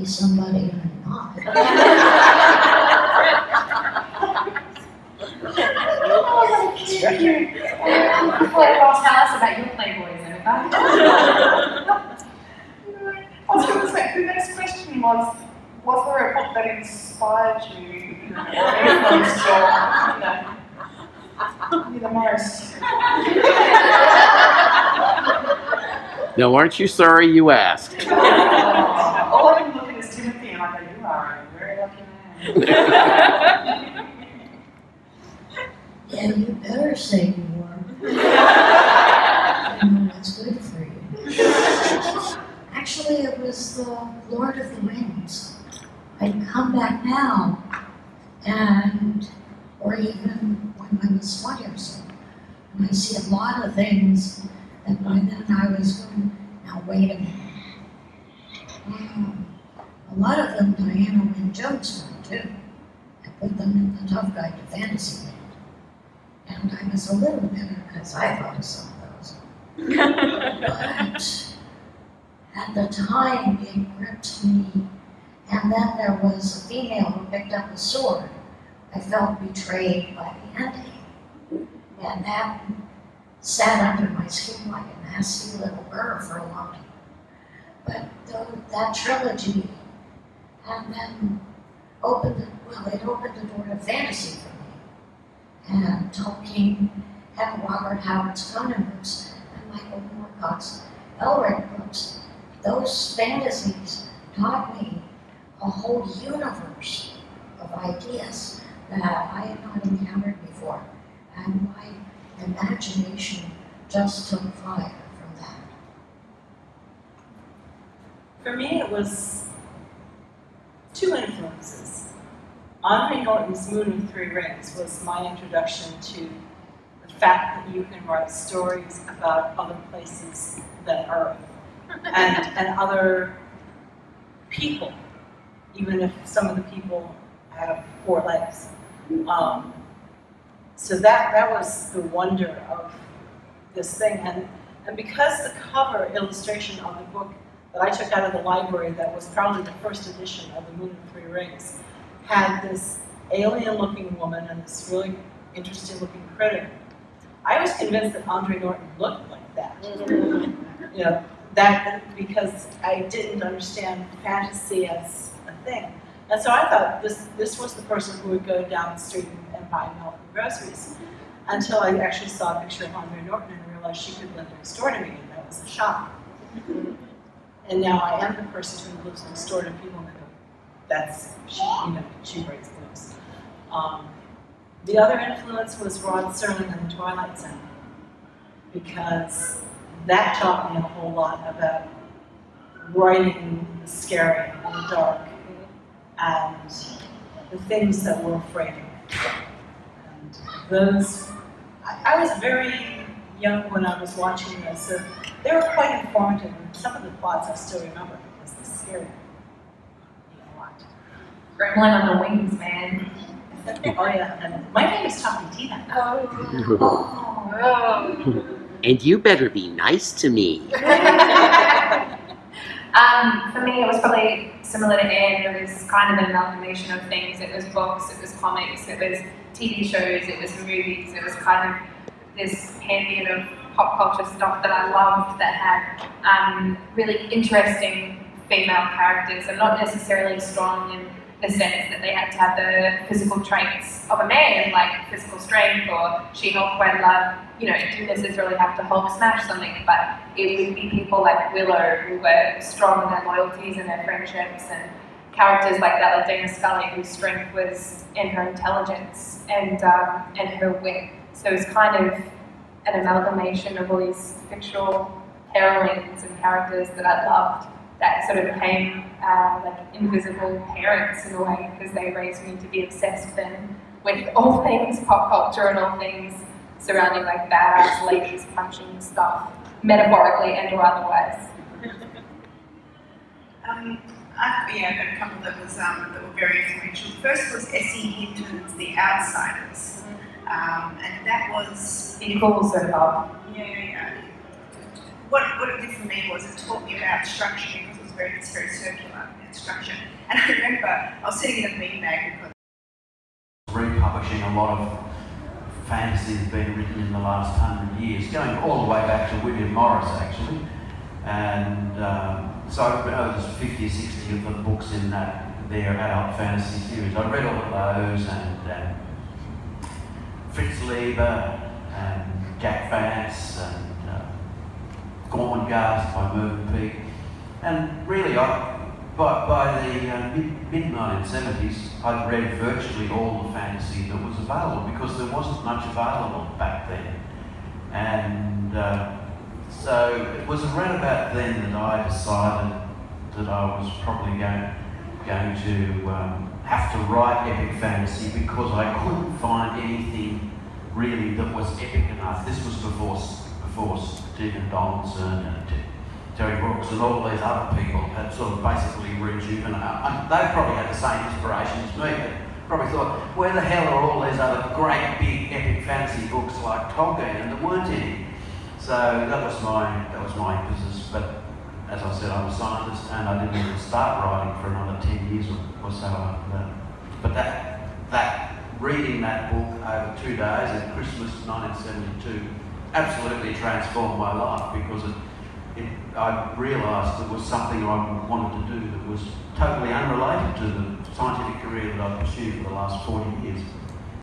be somebody I'm not. Well, tell us about your Playboys, Ineke. I was going to say, the next question was there a book that inspired you, or influenced you the most? Now, aren't you sorry you asked? All I can look at is Timothy and I go, you are a very lucky man. Yeah, you better say you were. That's good for you. Actually, it was the Lord of the Rings. I'd come back now, or even when I was 20 or so, and I see a lot of things that by then I was going, now wait a minute. A lot of them Diana Wynne Jones wrote too. I put them in the Tough Guide to Fantasyland. And I was a little bitter because I thought of some of those. But at the time, it gripped me. And then there was a female who picked up a sword. I felt betrayed by the ending. And that sat under my skin like a nasty little burr for a long time. But that trilogy, and then it opened the door to fantasy for me. And Tolkien and Robert Howard's Conan books and Michael Moorcock's Elric books, those fantasies taught me a whole universe of ideas that I had not encountered before. And my imagination just took fire from that. For me, it was two influences. Andre Norton's Moon and Three Rings was my introduction to the fact that you can write stories about other places than Earth and other people, even if some of the people have 4 legs. So that was the wonder of this thing. And because the cover illustration on the book that I took out of the library, that was probably the first edition of the Moon and Three Rings, had this alien-looking woman and this really interesting-looking critter. I was convinced that Andre Norton looked like that. You know, that because I didn't understand fantasy as a thing. And so I thought this was the person who would go down the street and buy milk and groceries. Until I actually saw a picture of Andre Norton and realized she could live next door to me, and that was a shock. And now I am the person who lives next door to people and I go, she writes books. The other influence was Rod Serling and the Twilight Zone, because that taught me a whole lot about writing the scary and the dark and the things that we're afraid of. And those, I was very young when I was watching this, so they were quite informative, and some of the plots I still remember because they're scary. Gremlin on the wings, man. Oh yeah, and my name is Tommy Tina. And you better be nice to me. For me, it was probably similar to Ian. It was kind of an amalgamation of things. It was books, it was comics, it was TV shows, it was movies. It was kind of this pantheon of pop culture stuff that I loved that had really interesting female characters, and not necessarily strong in the sense that they had to have the physical traits of a man, like physical strength, or She-Hulk quite love, didn't necessarily have to Hulk smash something, but it would be people like Willow who were strong in their loyalties and their friendships, and characters like that, like Dana Scully, whose strength was in her intelligence and her wit. So it was kind of an amalgamation of all these fictional heroines and characters that I loved, that sort of became like invisible parents in a way, because they raised me to be obsessed with all things pop culture and all things surrounding like badass ladies punching stuff, metaphorically and or otherwise. I've got a couple that were very influential. The first was S.E. Hinton's The Outsiders, and that was... Pretty cool, sort of. Yeah. What it did for me was it taught me about structure, because it's very circular. that structure. And I remember I was sitting in a beanbag because republishing a lot of fantasy that's been written in the last 100 years, going all the way back to William Morris actually. And so there's 50 or 60 of the books in their adult fantasy series. I read all of those, and Fritz Lieber and Jack Vance and Gormenghast by Mervyn Peake. And really, by the mid-1970s, I'd read virtually all the fantasy that was available because there wasn't much available back then. And so it was around about then that I decided that I was probably going to have to write epic fantasy because I couldn't find anything really that was epic enough. This was before Stephen Donaldson and Terry Brooks and all these other people had sort of basically rejuvenated. They probably had the same inspiration as me. They probably thought, where the hell are all these other great big epic fantasy books like Tolkien? And there weren't any. So that was my impetus. But as I said, I'm a scientist and I didn't even start writing for another 10 years or so after that. But that reading that book over 2 days at Christmas 1972 absolutely transformed my life because I realised it was something I wanted to do that was totally unrelated to the scientific career that I've pursued for the last 40 years.